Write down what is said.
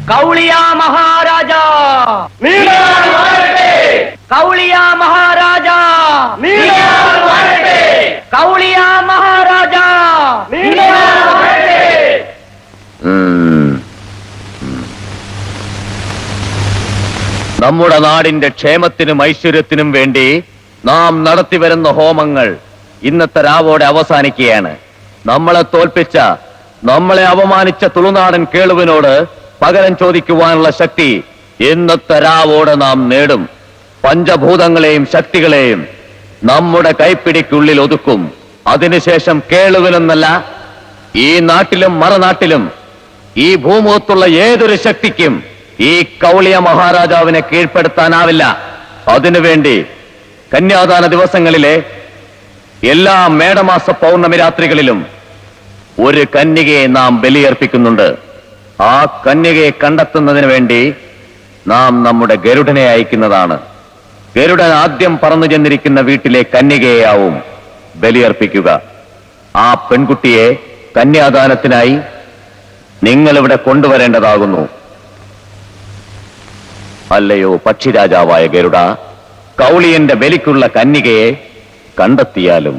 കൗളിയ മഹാരാജ, കൗളിയ മഹാരാജ, കൗളിയ മഹാരാജ. നമ്മുടെ നാടിന്റെ ക്ഷേമത്തിനും ഐശ്വര്യത്തിനും വേണ്ടി നാം നടത്തിവരുന്ന ഹോമങ്ങൾ ഇന്നത്തെ രാവോടെ അവസാനിക്കുകയാണ്. നമ്മളെ തോൽപ്പിച്ച, നമ്മളെ അപമാനിച്ച തുളുനാടൻ കേളുവിനോട് പകരം ചോദിക്കുവാനുള്ള ശക്തി ഇന്നത്തെ രാവോടെ നാം നേടും. പഞ്ചഭൂതങ്ങളെയും ശക്തികളെയും നമ്മുടെ കൈപ്പിടിക്കുള്ളിൽ ഒതുക്കും. അതിനുശേഷം കേളുവിനെന്നല്ല, ഈ നാട്ടിലും മറുനാട്ടിലും ഈ ഭൂമുഖത്തുള്ള ഏതൊരു ശക്തിക്കും ഈ കൗളിയ മഹാരാജാവിനെ കീഴ്പ്പെടുത്താനാവില്ല. അതിനുവേണ്ടി കന്യാദാന ദിവസങ്ങളിലെ എല്ലാ മേടമാസ പൗർണമി രാത്രികളിലും ഒരു കന്യകയെ നാം ബലിയർപ്പിക്കുന്നുണ്ട്. ആ കന്യകയെ കണ്ടെത്തുന്നതിന് വേണ്ടി നാം നമ്മുടെ ഗരുഡനെ അയക്കുന്നതാണ്. ഗരുഡൻ ആദ്യം പറന്നു ചെന്നിരിക്കുന്ന വീട്ടിലെ കന്യകയെയാവും ബലിയർപ്പിക്കുക. ആ പെൺകുട്ടിയെ കന്യാദാനത്തിനായി നിങ്ങളിവിടെ കൊണ്ടുവരേണ്ടതാകുന്നു. അല്ലയോ പക്ഷിരാജാവായ ഗരുഡ, കൗളിയന്റെ ബലിക്കുള്ള കന്യകയെ കണ്ടെത്തിയാലും